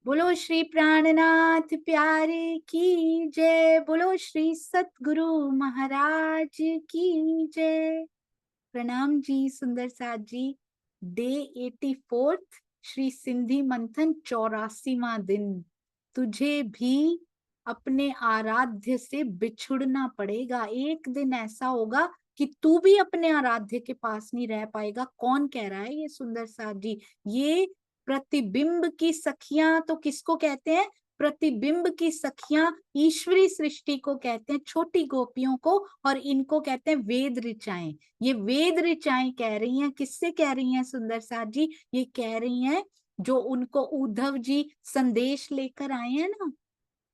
बोलो श्री प्राणनाथ प्यारे की जय। बोलो श्री सतगुरु महाराज की जय। प्रणाम जी सुंदर साथ जी। डे 84th श्री सिंधी मंथन 84वां दिन। तुझे भी अपने आराध्य से बिछुड़ना पड़ेगा। एक दिन ऐसा होगा कि तू भी अपने आराध्य के पास नहीं रह पाएगा। कौन कह रहा है ये सुंदर साथ जी? ये प्रतिबिंब की सखियां तो किसको कहते हैं? प्रतिबिंब की सखियां ईश्वरी सृष्टि को कहते हैं, छोटी गोपियों को। और इनको कहते हैं वेद ऋचाएं। ये वेद ऋचाएं कह रही हैं। किससे कह रही हैं सुंदर साथ जी? ये कह रही हैं जो उनको उद्धव जी संदेश लेकर आए हैं ना।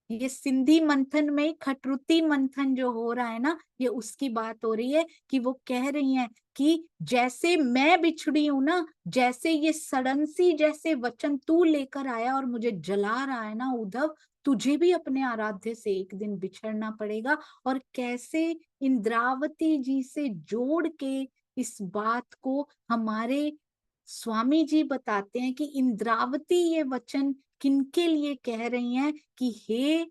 ये सिंधी मंथन में खटरुती मंथन जो हो रहा है ना, ये उसकी बात हो रही है कि वो कह रही हैं कि जैसे मैं बिछड़ी हूं ना, जैसे ये सड़नसी जैसे वचन तू लेकर आया और मुझे जला रहा है ना उद्धव, तुझे भी अपने आराध्य से एक दिन बिछड़ना पड़ेगा। और कैसे इंद्रावती जी से जोड़ के इस बात को हमारे स्वामी जी बताते हैं कि इंद्रावती ये वचन किनके लिए कह रही हैं कि हे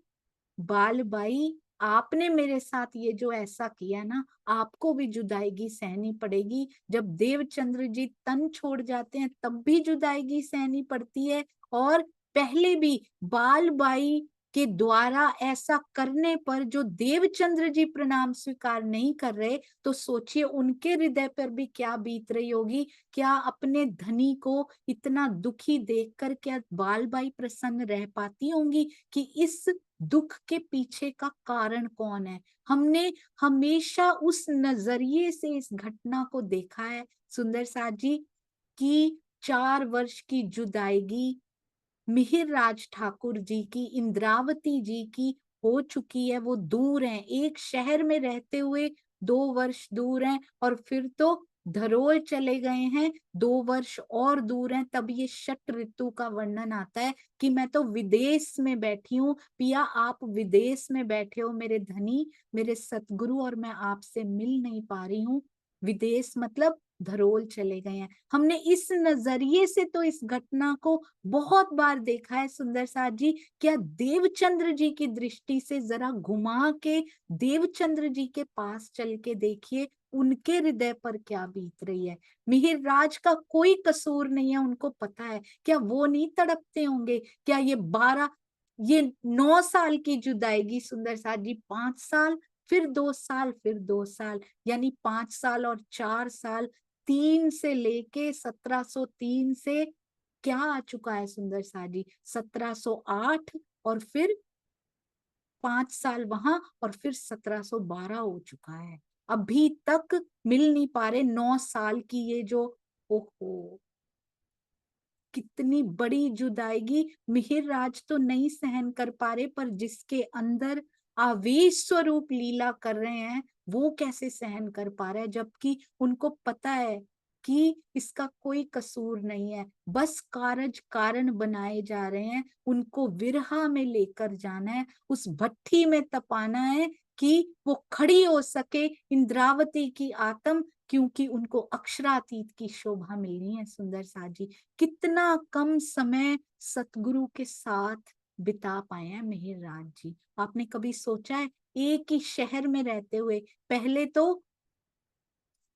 बालबाई, आपने मेरे साथ ये जो ऐसा किया ना, आपको भी जुदाईगी सहनी पड़ेगी। जब देवचंद्र जी तन छोड़ जाते हैं तब भी जुदाईगी सहनी पड़ती है। और पहले भी बालबाई के द्वारा ऐसा करने पर जो देवचंद्र जी प्रणाम स्वीकार नहीं कर रहे, तो सोचिए उनके हृदय पर भी क्या बीत रही होगी। क्या अपने धनी को इतना दुखी देखकर क्या बालबाई प्रसन्न रह पाती होंगी कि इस दुख के पीछे का कारण कौन है? हमने हमेशा उस नजरिए से इस घटना को देखा है सुंदर साथ जी कि 4 वर्ष की जुदाईगी मिहिर राज ठाकुर जी की, इंद्रावती जी की हो चुकी है। वो दूर हैं, एक शहर में रहते हुए 2 वर्ष दूर हैं, और फिर तो धरोल चले गए हैं, 2 वर्ष और दूर हैं। तब ये शट ऋतु का वर्णन आता है कि मैं तो विदेश में बैठी हूँ। पिया आप विदेश में बैठे हो मेरे धनी, मेरे सतगुरु, और मैं आपसे मिल नहीं पा रही हूँ। विदेश मतलब धरोल चले गए हैं। हमने इस नजरिए से तो इस घटना को बहुत बार देखा है सुंदर साथ जी। क्या देवचंद्र जी की दृष्टि से जरा घुमा के देवचंद्र जी के पास चल के देखिए, उनके हृदय पर क्या बीत रही है। मिहिर राज का कोई कसूर नहीं है, उनको पता है। क्या वो नहीं तड़पते होंगे? क्या ये 9 साल की जुदाईगी सुंदर साथ जी, 5 साल, फिर 2 साल, फिर 2 साल, यानी 5 साल और 4 साल, 3 से लेके 1703 से क्या आ चुका है सुंदर साथ जी? 1708, और फिर 5 साल वहां, और फिर 1712 हो चुका है। अभी तक मिल नहीं पा रहे। 9 साल की ये जो, ओहो, कितनी बड़ी जुदाईगी। मिहिर राज तो नहीं सहन कर पा रहे, पर जिसके अंदर आवेश स्वरूप लीला कर रहे हैं वो कैसे सहन कर पा रहे हैं, जबकि उनको पता है कि इसका कोई कसूर नहीं है। बस कारज कारण बनाए जा रहे हैं। उनको विरहा में लेकर जाना है, उस भट्ठी में तपाना है कि वो खड़ी हो सके इंद्रावती की आत्म, क्योंकि उनको अक्षरातीत की शोभा मिलनी है सुंदर साथ जी। कितना कम समय सतगुरु के साथ बिता पाए हैं मिहिर राज जी। आपने कभी सोचा है? एक ही शहर में रहते हुए पहले तो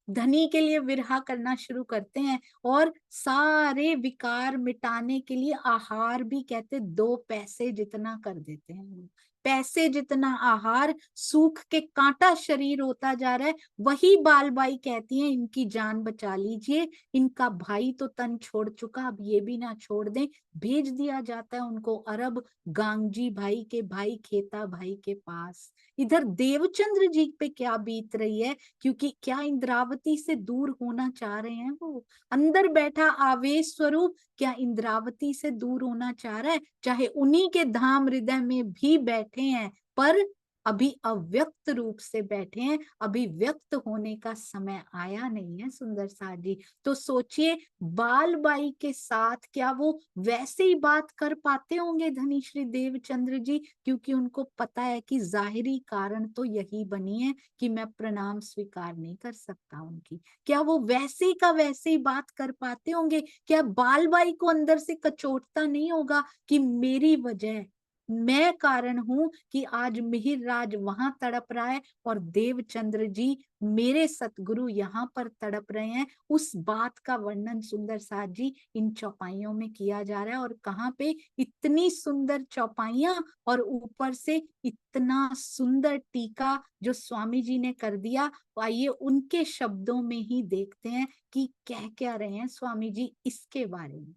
धनी के लिए विरहा करना शुरू करते हैं, और सारे विकार मिटाने के लिए आहार भी कहते 2 पैसे जितना कर देते हैं। पैसे जितना आहार, सूख के कांटा शरीर होता जा रहा है। वही बालबाई कहती हैं इनकी जान बचा लीजिए, इनका भाई तो तन छोड़ चुका, अब ये भी ना छोड़ दें। भेज दिया जाता है उनको अरब, गांगजी भाई के भाई, खेता भाई के पास। इधर देवचंद्र जी पे क्या बीत रही है, क्योंकि क्या इंद्रावती से दूर होना चाह रहे हैं वो? अंदर बैठा आवेश स्वरूप क्या इंद्रावती से दूर होना चाह रहा है? चाहे उन्हीं के धाम हृदय में भी बैठे हैं, पर अभी अव्यक्त रूप से बैठे हैं, अभी व्यक्त होने का समय आया नहीं है सुंदर साथ जी। तो सोचिए बाल बाई के साथ क्या वो वैसे ही बात कर पाते होंगे धनी श्री देवचंद्र जी, क्योंकि उनको पता है कि जाहिरी कारण तो यही बनी है कि मैं प्रणाम स्वीकार नहीं कर सकता उनकी। क्या वो वैसे का वैसे ही बात कर पाते होंगे? क्या बाल बाई को अंदर से कचोटता नहीं होगा कि मेरी वजह, मैं कारण हूं कि आज मिहिर राज वहां तड़प रहा है और देवचंद्र जी मेरे सतगुरु यहाँ पर तड़प रहे हैं। उस बात का वर्णन सुंदर साथ जी इन चौपाइयों में किया जा रहा है। और कहाँ पे इतनी सुंदर चौपाइयां और ऊपर से इतना सुंदर टीका जो स्वामी जी ने कर दिया। आइए उनके शब्दों में ही देखते हैं कि कह क्या रहे हैं स्वामी जी इसके बारे में।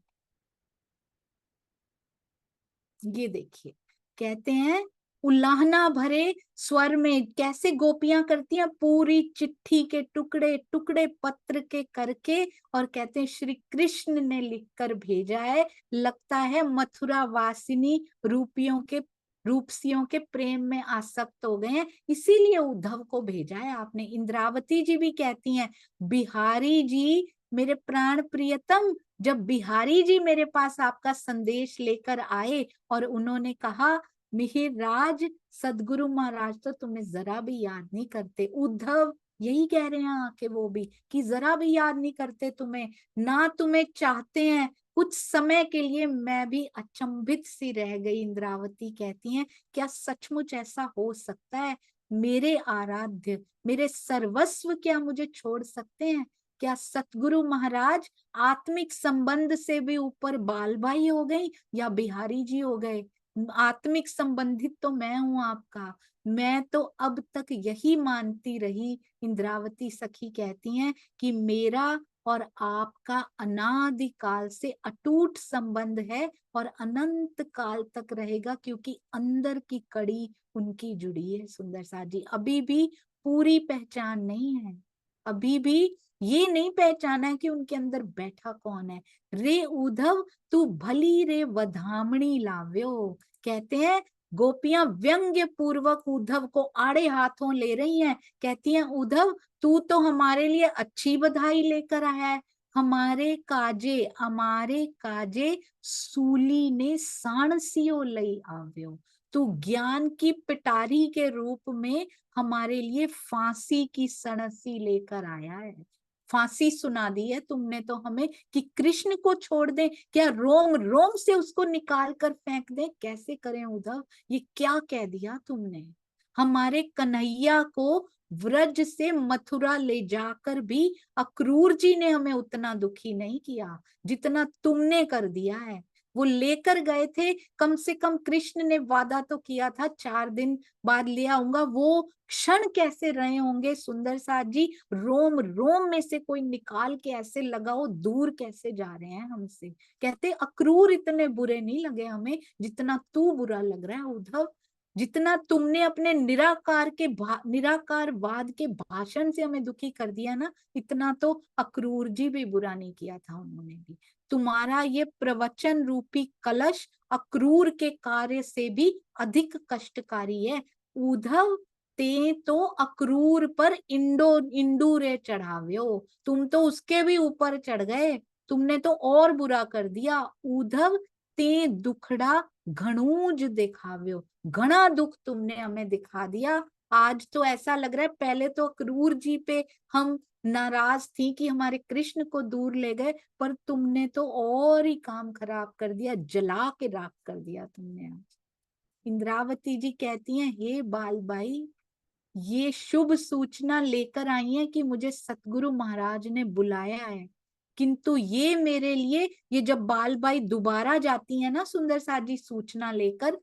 ये देखिए कहते हैं उल्लाहना भरे स्वर में कैसे गोपियां करती हैं, पूरी चिट्ठी के टुकड़े टुकड़े पत्र के करके, और कहते हैं श्री कृष्ण ने लिखकर भेजा है, लगता है मथुरा वासिनी रूपसियों के प्रेम में आसक्त हो गए हैं, इसीलिए उद्धव को भेजा है आपने। इंद्रावती जी भी कहती हैं बिहारी जी मेरे प्राण प्रियतम, जब बिहारी जी मेरे पास आपका संदेश लेकर आए और उन्होंने कहा मिहिर राज सदगुरु महाराज तो तुम्हें जरा भी याद नहीं करते। उद्धव यही कह रहे हैं आके वो भी कि जरा भी याद नहीं करते तुम्हें, ना तुम्हें चाहते हैं। कुछ समय के लिए मैं भी अचंभित सी रह गई। इंद्रावती कहती हैं क्या सचमुच ऐसा हो सकता है? मेरे आराध्य मेरे सर्वस्व क्या मुझे छोड़ सकते हैं? क्या सतगुरु महाराज आत्मिक संबंध से भी ऊपर बाल भाई हो गई या बिहारी जी हो गए? आत्मिक संबंधित तो मैं हूं आपका। मैं तो अब तक यही मानती रही, इंद्रावती सखी कहती हैं कि मेरा और आपका अनादिकाल से अटूट संबंध है और अनंत काल तक रहेगा, क्योंकि अंदर की कड़ी उनकी जुड़ी है। सुंदर साथ जी अभी भी पूरी पहचान नहीं है, अभी भी ये नहीं पहचाना है कि उनके अंदर बैठा कौन है। रे उद्धव तू भली रे वधामणी लाव्यो, कहते हैं गोपियां व्यंग्य पूर्वक उद्धव को आड़े हाथों ले रही हैं। कहती हैं उद्धव तू तो हमारे लिए अच्छी बधाई लेकर आया है, हमारे काजे सूली ने साणसियो लई आव्यो। तू ज्ञान की पिटारी के रूप में हमारे लिए फांसी की सणसी लेकर आया है। फांसी सुना दी है तुमने तो हमें कि कृष्ण को छोड़ दे, क्या रोम रोम से उसको निकाल कर फेंक दे? कैसे करें उद्धव, ये क्या कह दिया तुमने? हमारे कन्हैया को व्रज से मथुरा ले जाकर भी अक्रूर जी ने हमें उतना दुखी नहीं किया जितना तुमने कर दिया है। वो लेकर गए थे, कम से कम कृष्ण ने वादा तो किया था 4 दिन बाद ले आऊंगा। वो क्षण कैसे रहे होंगे सुंदर साथ जी, रोम रोम में से कोई निकाल के ऐसे लगाओ दूर कैसे जा रहे हैं हमसे। कहते अक्रूर इतने बुरे नहीं लगे हमें जितना तू बुरा लग रहा है उद्धव। जितना तुमने अपने निराकारवाद के भाषण से हमें दुखी कर दिया ना, इतना तो अक्रूर जी भी बुरा नहीं किया था उन्होंने भी। तुम्हारा ये प्रवचन रूपी कलश अक्रूर के कार्य से भी अधिक कष्टकारी है। उद्धव ते तो अक्रूर पर इंडूरे चढ़ाव्यो, तुम तो उसके भी ऊपर चढ़ गए, तुमने तो और बुरा कर दिया। उद्धव ते दुखड़ा घणूज दिखाव्यो, घना दुख तुमने हमें दिखा दिया। आज तो ऐसा लग रहा है, पहले तो अक्रूर जी पे हम नाराज थी कि हमारे कृष्ण को दूर ले गए, पर तुमने तो और ही काम खराब कर दिया, जला के राख कर दिया तुमने आज। इंद्रावती जी कहती हैं हे बालबाई, ये शुभ सूचना लेकर आई है कि मुझे सतगुरु महाराज ने बुलाया है, किंतु ये मेरे लिए, ये जब बालबाई दोबारा जाती है ना सुंदर साथ जी सूचना लेकर,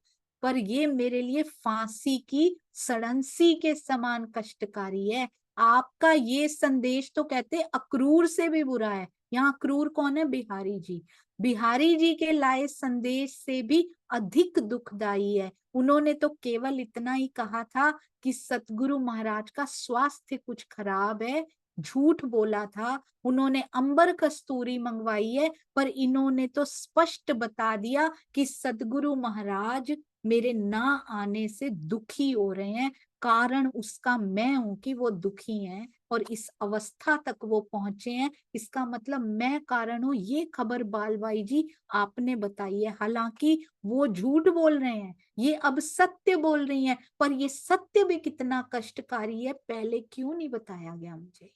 पर ये मेरे लिए फांसी की सड़ंसी के समान कष्टकारी है। आपका ये संदेश तो कहते अक्रूर से भी बुरा है। यहाँ अक्रूर कौन है? बिहारी जी। बिहारी जी के लाए संदेश से भी अधिक दुखदाई है। उन्होंने तो केवल इतना ही कहा था कि सतगुरु महाराज का स्वास्थ्य कुछ खराब है, झूठ बोला था, उन्होंने अंबर कस्तूरी मंगवाई है, पर इन्होंने तो स्पष्ट बता दिया कि सदगुरु महाराज मेरे ना आने से दुखी हो रहे हैं, कारण उसका मैं हूं कि वो दुखी हैं और इस अवस्था तक वो पहुंचे हैं, इसका मतलब मैं कारण हूं। ये खबर बालबाई जी आपने बताई है, हालांकि वो झूठ बोल रहे हैं, ये अब सत्य बोल रही हैं, पर ये सत्य भी कितना कष्टकारी है, पहले क्यों नहीं बताया गया मुझे?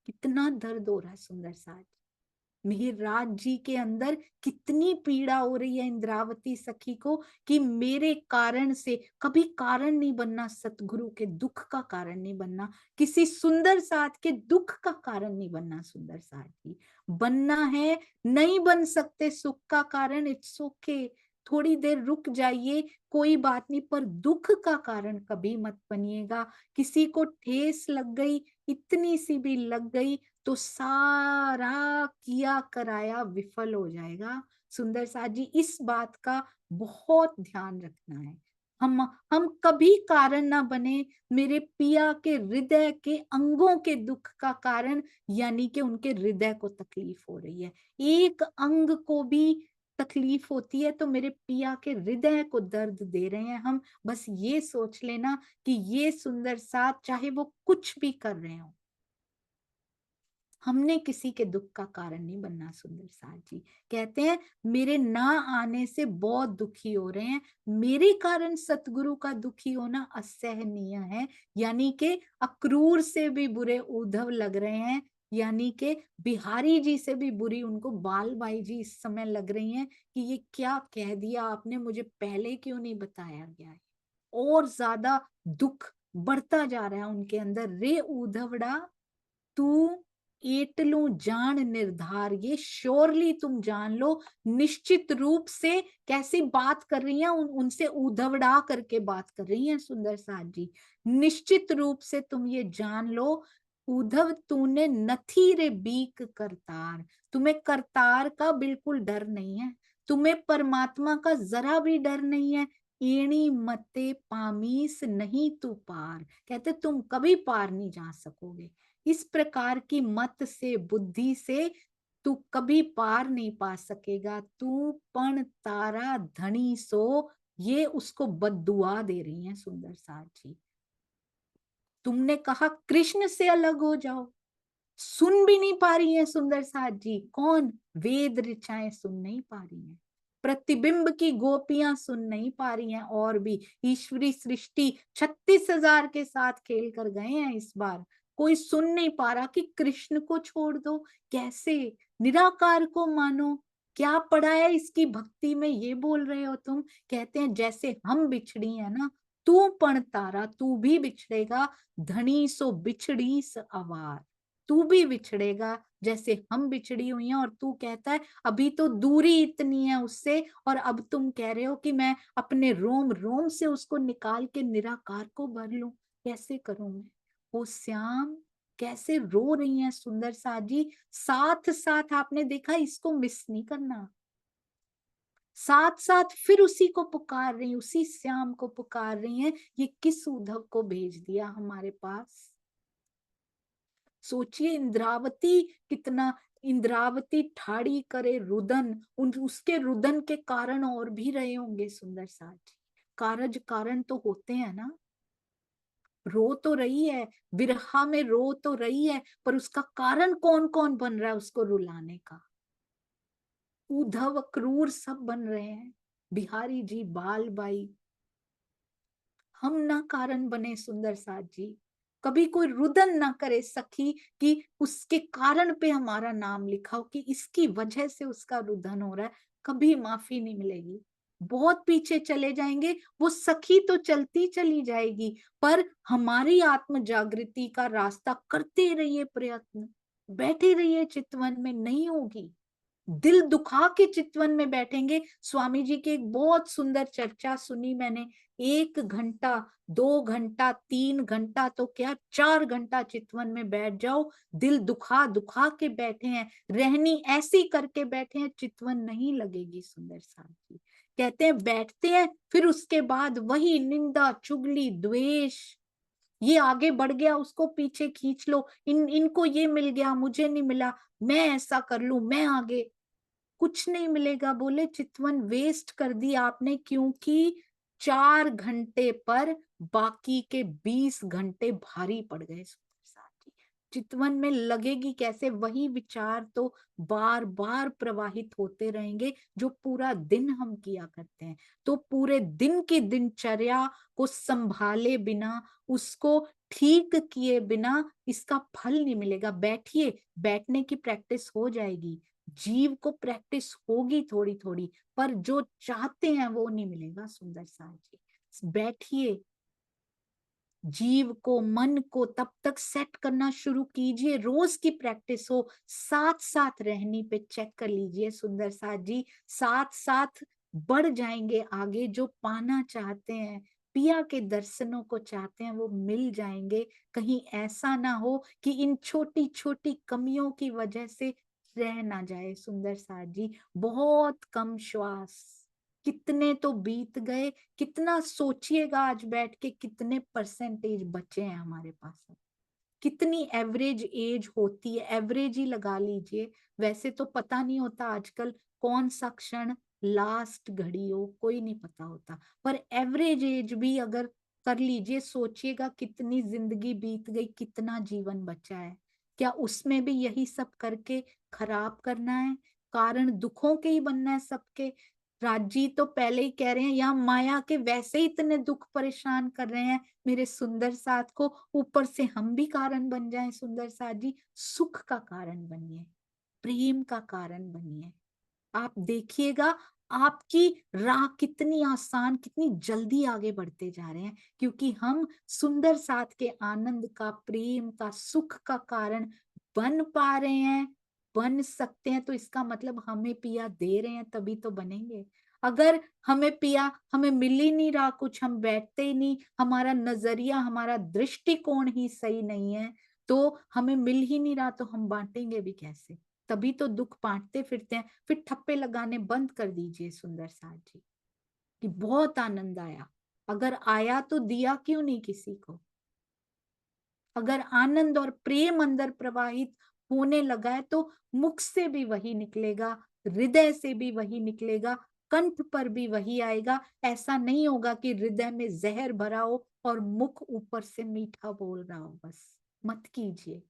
कितना दर्द हो रहा है सुंदर साज, मिहिरराज जी के अंदर कितनी पीड़ा हो रही है इंद्रावती सखी को कि मेरे कारण से, कभी कारण नहीं बनना, सतगुरु के दुख का कारण नहीं बनना, किसी सुंदर साथ के दुख का कारण नहीं बनना। सुंदर साथ जी बनना है, नहीं बन सकते सुख का कारण, इट्स ओके, थोड़ी देर रुक जाइए, कोई बात नहीं, पर दुख का कारण कभी मत बनिएगा। किसी को ठेस लग गई, इतनी सी भी लग गई, तो सारा किया कराया विफल हो जाएगा। सुंदर साथ जी इस बात का बहुत ध्यान रखना है। हम कभी कारण ना बने मेरे पिया के हृदय के अंगों के दुख का कारण, यानी कि उनके हृदय को तकलीफ हो रही है, एक अंग को भी तकलीफ होती है तो मेरे पिया के हृदय को दर्द दे रहे हैं हम। बस ये सोच लेना कि ये सुंदर साथ चाहे वो कुछ भी कर रहे हो, हमने किसी के दुख का कारण नहीं बनना। सुंदर साथ जी कहते हैं मेरे ना आने से बहुत दुखी हो रहे हैं, मेरे कारण सतगुरु का दुखी होना असहनीय है, यानी कि अक्रूर से भी बुरे उद्धव लग रहे हैं, यानी कि बिहारी जी से भी बुरी उनको बालबाई जी इस समय लग रही हैं कि ये क्या कह दिया आपने, मुझे पहले क्यों नहीं बताया गया है। और ज्यादा दुख बढ़ता जा रहा है उनके अंदर। रे उद्धवड़ा तू एटलू जान निर्धार, ये श्योरली तुम जान लो, निश्चित रूप से कैसी बात कर रही हैं, उनसे उधवड़ा करके बात कर रही हैं सुंदर साथ जी। निश्चित रूप से तुम ये जान लो, उद्धव तूने नथी रे बीक करतार, तुम्हें करतार का बिल्कुल डर नहीं है, तुम्हें परमात्मा का जरा भी डर नहीं है। एणी मते पामीस नहीं तू पार, कहते तुम कभी पार नहीं जा सकोगे, इस प्रकार की मत से, बुद्धि से तू कभी पार नहीं पा सकेगा, तू पण तारा धनी सो, ये उसको बद्दुआ दे रही हैं सुंदर साथ जी। तुमने कहा कृष्ण से अलग हो जाओ, सुन भी नहीं पा रही है सुंदर साथ जी, कौन? वेद ऋचाएं सुन नहीं पा रही हैं, प्रतिबिंब की गोपियां सुन नहीं पा रही हैं, और भी ईश्वरी सृष्टि 36,000 के साथ खेल कर गए हैं इस बार, कोई सुन नहीं पा रहा कि कृष्ण को छोड़ दो, कैसे निराकार को मानो, क्या पड़ा है इसकी भक्ति में, ये बोल रहे हो तुम। कहते हैं जैसे हम बिछड़ी है ना, तू पण तारा, तू भी बिछड़ेगा, धनी सो बिछड़ी स अवार, तू भी बिछड़ेगा जैसे हम बिछड़ी हुई हैं। और तू कहता है अभी तो दूरी इतनी है उससे, और अब तुम कह रहे हो कि मैं अपने रोम रोम से उसको निकाल के निराकार को भर लूं, कैसे करूं मैं? ओ श्याम, कैसे रो रही हैं सुंदर साथ जी, साथ साथ आपने देखा, इसको मिस नहीं करना, साथ साथ फिर उसी को पुकार रही, उसी श्याम को पुकार रही हैं। ये किस उद्धव को भेज दिया हमारे पास? सोचिए इंद्रावती कितना, इंद्रावती ठाड़ी करे रुदन, उन उसके रुदन के कारण और भी रहे होंगे सुंदर साथ जी, कारज कारण तो होते हैं ना, रो तो रही है, विरहा में रो तो रही है, पर उसका कारण कौन कौन बन रहा है उसको रुलाने का? उद्धव क्रूर सब बन रहे हैं, बिहारी जी, बालबाई, हम ना कारण बने सुंदर साथ जी, कभी कोई रुदन ना करे सखी कि उसके कारण पे हमारा नाम लिखा हो कि इसकी वजह से उसका रुदन हो रहा है, कभी माफी नहीं मिलेगी, बहुत पीछे चले जाएंगे, वो सखी तो चलती चली जाएगी, पर हमारी आत्म जागृति का रास्ता करते रहिए प्रयत्न, बैठे रहिए चितवन में, नहीं होगी, दिल दुखा के चितवन में बैठेंगे। स्वामी जी की एक बहुत सुंदर चर्चा सुनी मैंने, 1 घंटा, 2 घंटा, 3 घंटा, तो क्या 4 घंटा चितवन में बैठ जाओ, दिल दुखा दुखा के बैठे हैं, रहनी ऐसी करके बैठे हैं, चितवन नहीं लगेगी सुंदर साथ जी। कहते हैं बैठते हैं, फिर उसके बाद वही निंदा चुगली द्वेष, ये आगे बढ़ गया, उसको पीछे खींच लो, इनको ये मिल गया, मुझे नहीं मिला, मैं ऐसा कर लूं, मैं आगे। कुछ नहीं मिलेगा। बोले चितवन वेस्ट कर दी आपने, क्योंकि 4 घंटे पर बाकी के 20 घंटे भारी पड़ गए सुंदर साथ जी। चितवन में लगेगी कैसे? वही विचार तो बार बार प्रवाहित होते रहेंगे जो पूरा दिन हम किया करते हैं। तो पूरे दिन की दिनचर्या को संभाले बिना, उसको ठीक किए बिना इसका फल नहीं मिलेगा। बैठिए, बैठने की प्रैक्टिस हो जाएगी, जीव को प्रैक्टिस होगी थोड़ी थोड़ी, पर जो चाहते हैं वो नहीं मिलेगा सुंदर साथ जी। बैठिए, जीव को, मन को तब तक सेट करना शुरू कीजिए, रोज की प्रैक्टिस हो। साथ साथ रहनी पे चेक कर लीजिए सुंदर साथ जी, साथ साथ बढ़ जाएंगे आगे। जो पाना चाहते हैं, पिया के दर्शनों को चाहते हैं, वो मिल जाएंगे। कहीं ऐसा ना हो कि इन छोटी छोटी कमियों की वजह से रह ना जाए सुंदर साथ जी। बहुत कम श्वास, कितने तो बीत गए। कितना सोचिएगा आज बैठ के, कितने परसेंटेज बचे हैं हमारे पास, कितनी एवरेज एज होती है, एवरेज ही लगा लीजिए। वैसे तो पता नहीं होता आजकल कौन सा क्षण लास्ट घड़ी हो, कोई नहीं पता होता, पर एवरेज एज भी अगर कर लीजिए, सोचिएगा कितनी जिंदगी बीत गई, कितना जीवन बचा है। क्या उसमें भी यही सब करके खराब करना है? कारण दुखों के ही बनना है सबके। राजी तो पहले ही कह रहे हैं, यहाँ माया के वैसे ही इतने दुख परेशान कर रहे हैं मेरे सुंदर साथ को, ऊपर से हम भी कारण बन जाएं सुंदर साथ जी। सुख का कारण बनिए, प्रेम का कारण बनिए। आप देखिएगा आपकी राह कितनी आसान, कितनी जल्दी आगे बढ़ते जा रहे हैं, क्योंकि हम सुंदर साथ के आनंद का, प्रेम का, सुख का कारण बन पा रहे हैं। बन सकते हैं तो इसका मतलब हमें पिया दे रहे हैं, तभी तो बनेंगे। अगर हमें पिया, हमें मिल ही नहीं रहा कुछ, हम बैठते ही नहीं, हमारा नजरिया, हमारा दृष्टिकोण ही सही नहीं है, तो हमें मिल ही नहीं रहा, तो हम बांटेंगे भी कैसे? तभी तो दुख बांटते फिरते हैं। फिर ठप्पे लगाने बंद कर दीजिए सुंदर साथ जी, कि बहुत आनंद आया। अगर आया तो दिया क्यों नहीं किसी को? अगर आनंद और प्रेम अंदर प्रवाहित होने लगा है तो मुख से भी वही निकलेगा, हृदय से भी वही निकलेगा, कंठ पर भी वही आएगा। ऐसा नहीं होगा कि हृदय में जहर भरा हो और मुख ऊपर से मीठा बोल रहा हो, बस मत कीजिए।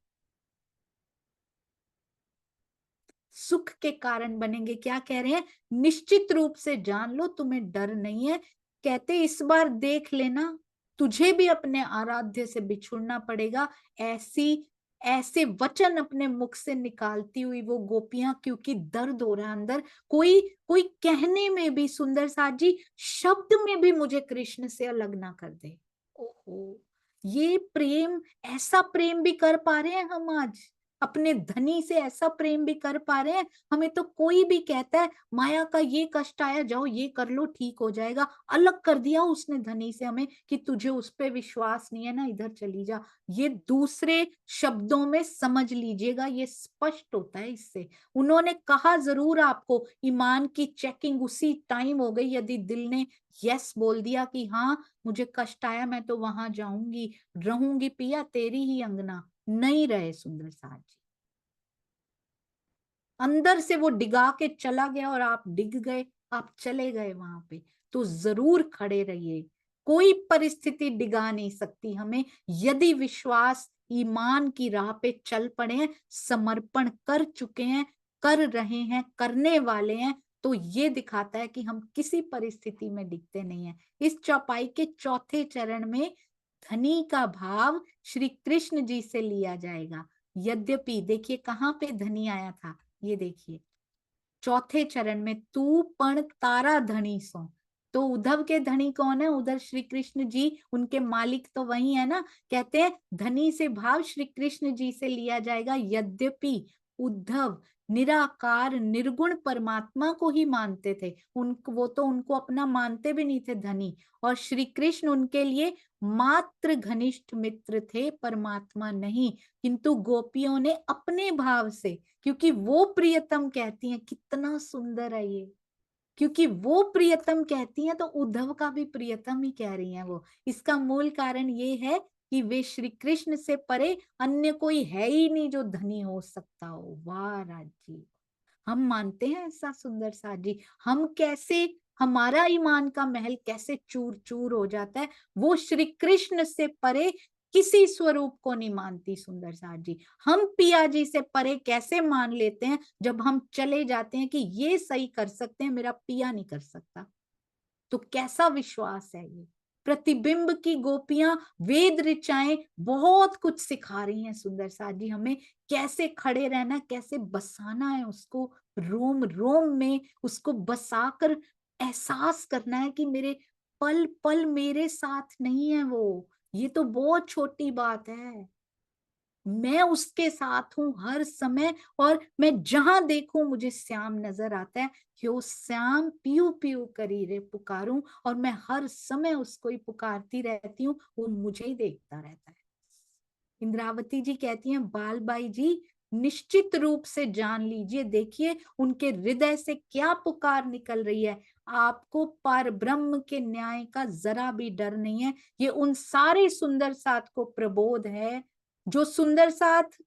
सुख के कारण बनेंगे। क्या कह रहे हैं? निश्चित रूप से जान लो, तुम्हें डर नहीं है। कहते इस बार देख लेना, तुझे भी अपने आराध्य से बिछुड़ना पड़ेगा। ऐसी ऐसे वचन अपने मुख से निकालती हुई वो गोपियां, क्योंकि दर्द हो रहा है अंदर। कोई कोई कहने में भी सुंदर साथ जी, शब्द में भी मुझे कृष्ण से अलग ना कर दे। ओहो, ये प्रेम, ऐसा प्रेम भी कर पा रहे हैं हम आज? अपने धनी से ऐसा प्रेम भी कर पा रहे हैं? हमें तो कोई भी कहता है माया का ये कष्ट आया, जाओ ये कर लो ठीक हो जाएगा, अलग कर दिया उसने धनी से हमें, कि तुझे उस पे विश्वास नहीं है ना, इधर चली जा। ये दूसरे शब्दों में समझ लीजिएगा, ये स्पष्ट होता है इससे। उन्होंने कहा जरूर आपको, ईमान की चेकिंग उसी टाइम हो गई, यदि दिल ने यस बोल दिया कि हाँ मुझे कष्ट आया, मैं तो वहां जाऊंगी, रहूंगी पिया तेरी ही अंगना, नहीं रहे सुंदर साथ जी। अंदर से वो डिगा के चला गया और आप डिग गए, आप चले गए वहां पे, तो जरूर खड़े रहिए। कोई परिस्थिति डिगा नहीं सकती हमें, यदि विश्वास, ईमान की राह पे चल पड़े हैं, समर्पण कर चुके हैं, कर रहे हैं, करने वाले हैं, तो ये दिखाता है कि हम किसी परिस्थिति में डिगते नहीं है। इस चौपाई के चौथे चरण में धनी का भाव श्री कृष्ण जी से लिया जाएगा। यद्यपि देखिए कहाँ पे धनी आया था, ये देखिए चौथे चरण में, तू पण तारा धनी सो। तो उद्धव के धनी कौन है? उधर श्री कृष्ण जी, उनके मालिक तो वही है ना। कहते हैं धनी से भाव श्री कृष्ण जी से लिया जाएगा। यद्यपि उद्धव निराकार निर्गुण परमात्मा को ही मानते थे, वो तो उनको अपना मानते भी नहीं थे धनी, और श्री कृष्ण उनके लिए मात्र घनिष्ठ मित्र थे, परमात्मा नहीं। किंतु गोपियों ने अपने भाव से, क्योंकि वो प्रियतम कहती हैं, कितना सुंदर है ये, क्योंकि वो प्रियतम कहती हैं तो उद्धव का भी प्रियतम ही कह रही हैं वो। इसका मूल कारण ये है कि वे श्री कृष्ण से परे अन्य कोई है ही नहीं जो धनी हो सकता हो। वाह राज जी, हम मानते हैं ऐसा सुंदर साथ जी। हम कैसे, हमारा ईमान का महल कैसे चूर चूर हो जाता है, वो श्री कृष्ण से परे किसी स्वरूप को नहीं मानती सुंदर साथ जी। हम पिया जी से परे कैसे मान लेते हैं जब हम चले जाते हैं कि ये सही कर सकते हैं, मेरा पिया नहीं कर सकता। तो कैसा विश्वास है ये। प्रतिबिंब की गोपियां वेद ऋचाएं बहुत कुछ सिखा रही हैं सुंदर साथ जी हमें, कैसे खड़े रहना, कैसे बसाना है उसको रोम रोम में, उसको बसाकर एहसास करना है कि मेरे पल पल मेरे साथ नहीं है वो। ये तो बहुत छोटी बात है, मैं उसके साथ हूं हर समय, और मैं जहां देखूं मुझे श्याम नजर आता है। क्यों श्याम पीयू पीयू करी रे पुकारूं, और मैं हर समय उसको ही पुकारती रहती हूँ, वो मुझे ही देखता रहता है। इंद्रावती जी कहती हैं, बाल बाई जी निश्चित रूप से जान लीजिए, देखिए उनके हृदय से क्या पुकार निकल रही है। आपको पार ब्रह्म के न्याय का जरा भी डर नहीं है। ये उन सारे सुंदर साथ को प्रबोध है, जो सुंदर साथ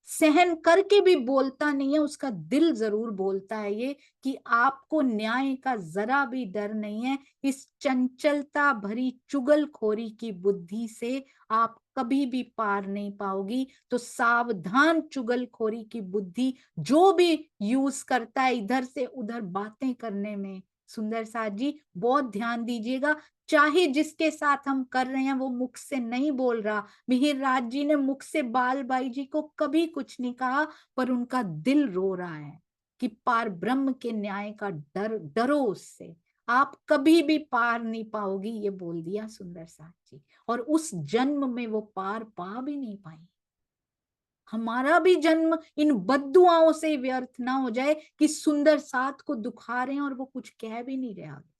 सहन करके भी बोलता नहीं है, उसका दिल जरूर बोलता है ये, कि आपको न्याय का जरा भी डर नहीं है। इस चंचलता भरी चुगलखोरी की बुद्धि से आप कभी भी पार नहीं पाओगी। तो सावधान चुगलखोरी की बुद्धि जो भी यूज करता है इधर से उधर बातें करने में, सुंदर साथ जी बहुत ध्यान दीजिएगा। चाहे जिसके साथ हम कर रहे हैं वो मुख से नहीं बोल रहा, मिहिर राज जी ने मुख से बाल बाई जी को कभी कुछ नहीं कहा, पर उनका दिल रो रहा है कि पार ब्रह्म के न्याय का डर, डरो उससे, आप कभी भी पार नहीं पाओगी, ये बोल दिया सुंदर साथ जी। और उस जन्म में वो पार पा भी नहीं पाई। हमारा भी जन्म इन बद्दुआओं से व्यर्थ ना हो जाए कि सुंदर साथ को दुखा रहे हैं और वो कुछ कह भी नहीं रहे आगे।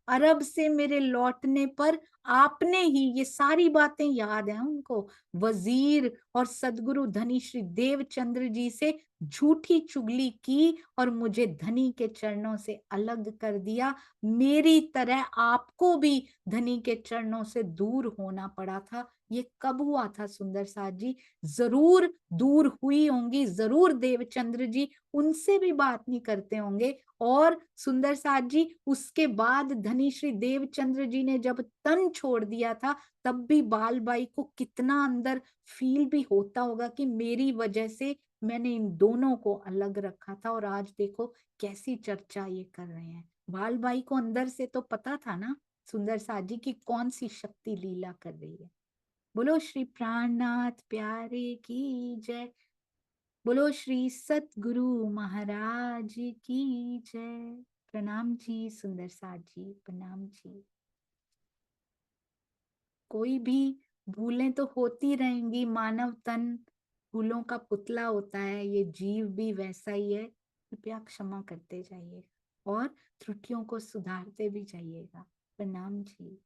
अरब से मेरे लौटने पर आपने ही, ये सारी बातें याद हैं उनको, वजीर और सदगुरु धनी श्री देवचंद्र जी से झूठी चुगली की और मुझे धनी के चरणों से अलग कर दिया। मेरी तरह आपको भी धनी के चरणों से दूर होना पड़ा था। ये कब हुआ था सुंदर साथ जी? जरूर दूर हुई होंगी, जरूर देवचंद्र जी उनसे भी बात नहीं करते होंगे। और सुंदर साथ जी उसके बाद धनी श्री देवचंद्र जी ने जब तन छोड़ दिया था, तब भी बाल बाई को कितना अंदर फील भी होता होगा कि मेरी वजह से मैंने इन दोनों को अलग रखा था, और आज देखो कैसी चर्चा ये कर रहे हैं। बाल बाई को अंदर से तो पता था ना सुंदर साथ जी की कौन सी शक्ति लीला कर रही है। बोलो श्री प्राणनाथ प्यारे की जय। बोलो श्री सतगुरु महाराज की जय। प्रणाम जी सुंदर साथ जी, प्रणाम जी। कोई भी भूलें तो होती रहेंगी, मानव तन भूलों का पुतला होता है, ये जीव भी वैसा ही है। कृपया क्षमा करते जाइए और त्रुटियों को सुधारते भी जाइएगा। प्रणाम जी।